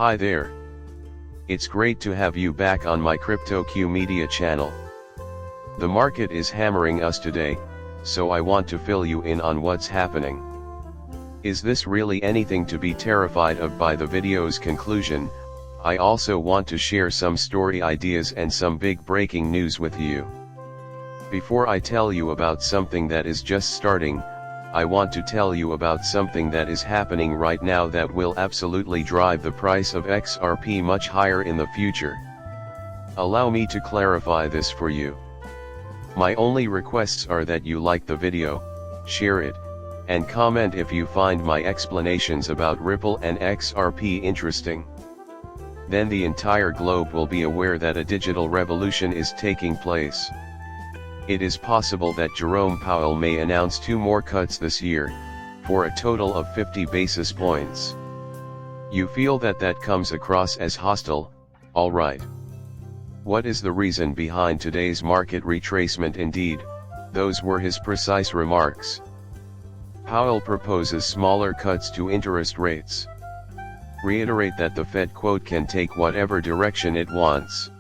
Hi there. It's great to have you back on my CryptoQ Media channel. The market is hammering us today, so I want to fill you in on what's happening. Is this really anything to be terrified of? By the video's conclusion, I also want to share some story ideas and some big breaking news with you. Before I tell you about something that is just starting, I want to tell you about something that is happening right now that will absolutely drive the price of XRP much higher in the future. Allow me to clarify this for you. My only requests are that you like the video, share it, and comment if you find my explanations about Ripple and XRP interesting. Then the entire globe will be aware that a digital revolution is taking place. It is possible that Jerome Powell may announce 2 more cuts this year, for a total of 50 basis points. You feel that comes across as hostile, alright. What is the reason behind today's market retracement? Indeed, those were his precise remarks. Powell proposes smaller cuts to interest rates. Reiterate that the Fed quote can take whatever direction it wants.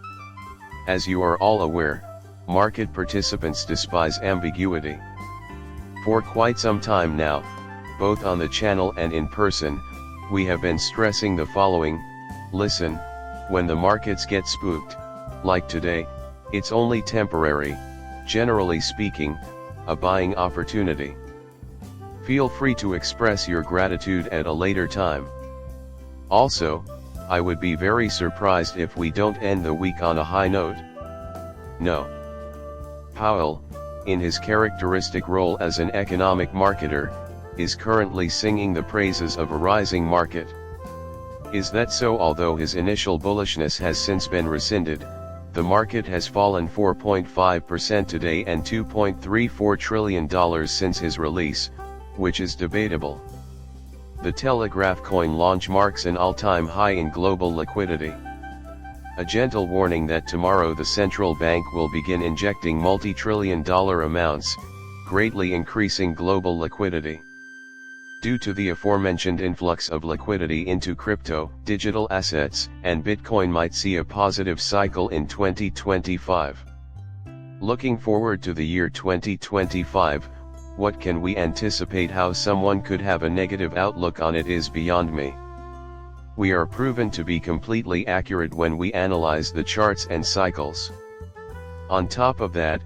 As you are all aware, market participants despise ambiguity. For quite some time now, both on the channel and in person, we have been stressing the following: listen, when the markets get spooked, like today, it's only temporary, generally speaking, a buying opportunity. Feel free to express your gratitude at a later time. Also, I would be very surprised if we don't end the week on a high note. No. Powell, in his characteristic role as an economic marketer, is currently singing the praises of a rising market. Is that so? Although his initial bullishness has since been rescinded, the market has fallen 4.5% today and $2.34 trillion since his release, which is debatable. The Telegraph coin launch marks an all-time high in global liquidity. A gentle warning that tomorrow the central bank will begin injecting multi-trillion-dollar amounts, greatly increasing global liquidity. Due to the aforementioned influx of liquidity into crypto, digital assets, and Bitcoin might see a positive cycle in 2025. Looking forward to the year 2025, what can we anticipate? How someone could have a negative outlook on it is beyond me. We are proven to be completely accurate when we analyze the charts and cycles. On top of that,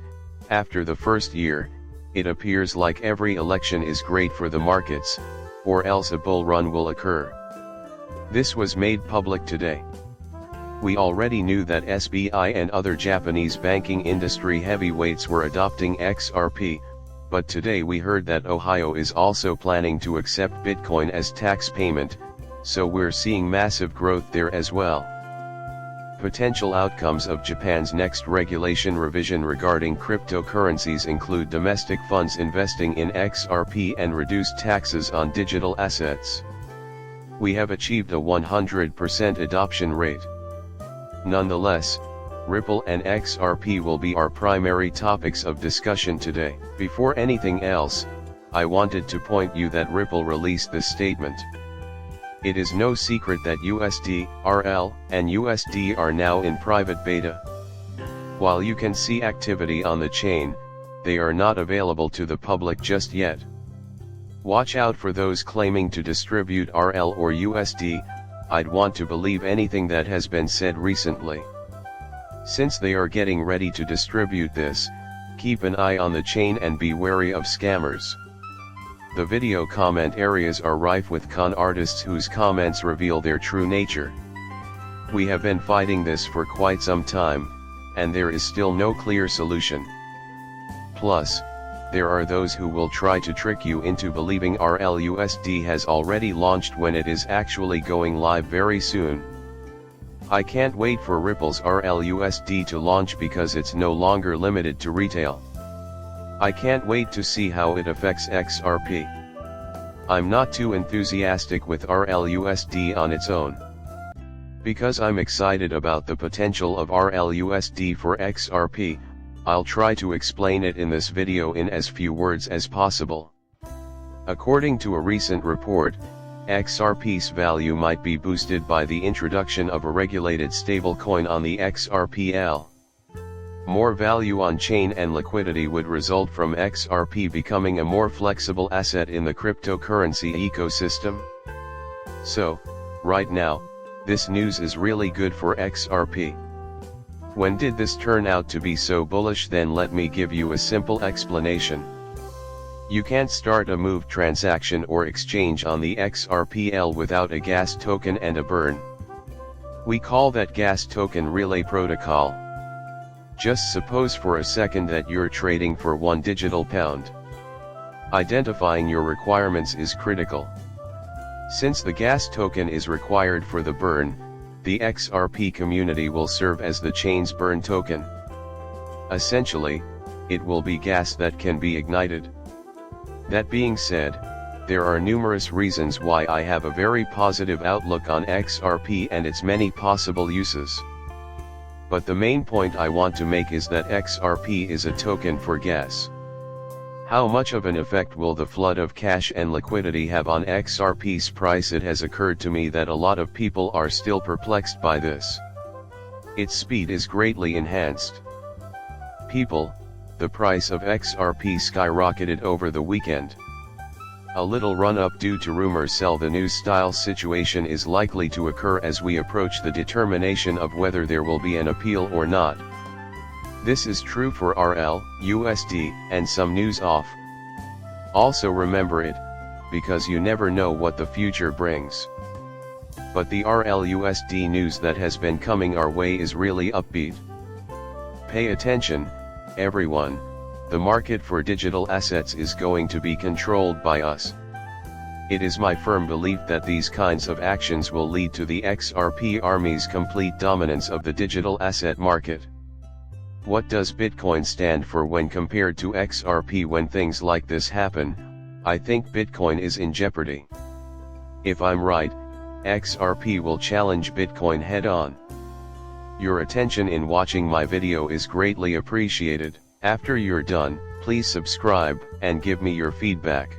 after the first year, it appears like every election is great for the markets, or else a bull run will occur. This was made public today. We already knew that SBI and other Japanese banking industry heavyweights were adopting XRP, but today we heard that Ohio is also planning to accept Bitcoin as tax payment, so we're seeing massive growth there as well. Potential outcomes of Japan's next regulation revision regarding cryptocurrencies include domestic funds investing in XRP and reduced taxes on digital assets. We have achieved a 100% adoption rate. Nonetheless, Ripple and XRP will be our primary topics of discussion today. Before anything else, I wanted to point you that Ripple released this statement. It is no secret that USD, RL, and USD are now in private beta. While you can see activity on the chain, they are not available to the public just yet. Watch out for those claiming to distribute RL or USD. I'd want to believe anything that has been said recently. Since they are getting ready to distribute this, keep an eye on the chain and be wary of scammers. The video comment areas are rife with con artists whose comments reveal their true nature. We have been fighting this for quite some time, and there is still no clear solution. Plus, there are those who will try to trick you into believing RLUSD has already launched when it is actually going live very soon. I can't wait for Ripple's RLUSD to launch because it's no longer limited to retail. I can't wait to see how it affects XRP. I'm not too enthusiastic with RLUSD on its own. Because I'm excited about the potential of RLUSD for XRP, I'll try to explain it in this video in as few words as possible. According to a recent report, XRP's value might be boosted by the introduction of a regulated stablecoin on the XRPL. More value on chain and liquidity would result from XRP becoming a more flexible asset in the cryptocurrency ecosystem. So, right now, this news is really good for XRP. When did this turn out to be so bullish? Then let me give you a simple explanation. You can't start a move transaction or exchange on the XRPL without a gas token and a burn. We call that gas token relay protocol. Just suppose for a second that you're trading for one digital pound. Identifying your requirements is critical. Since the gas token is required for the burn, the XRP community will serve as the chain's burn token. Essentially, it will be gas that can be ignited. That being said, there are numerous reasons why I have a very positive outlook on XRP and its many possible uses. But the main point I want to make is that XRP is a token for gas. How much of an effect will the flood of cash and liquidity have on XRP's price? It has occurred to me that a lot of people are still perplexed by this. Its speed is greatly enhanced. The price of XRP skyrocketed over the weekend. A little run-up due to rumors sell the news style situation is likely to occur as we approach the determination of whether there will be an appeal or not. This is true for RL, USD, and some news off. Also remember it, because you never know what the future brings. But the RL USD news that has been coming our way is really upbeat. Pay attention, everyone, the market for digital assets is going to be controlled by us. It is my firm belief that these kinds of actions will lead to the XRP army's complete dominance of the digital asset market. What does Bitcoin stand for when compared to XRP? When things like this happen, I think Bitcoin is in jeopardy. If I'm right, XRP will challenge Bitcoin head-on. Your attention in watching my video is greatly appreciated. After you're done, please subscribe and give me your feedback.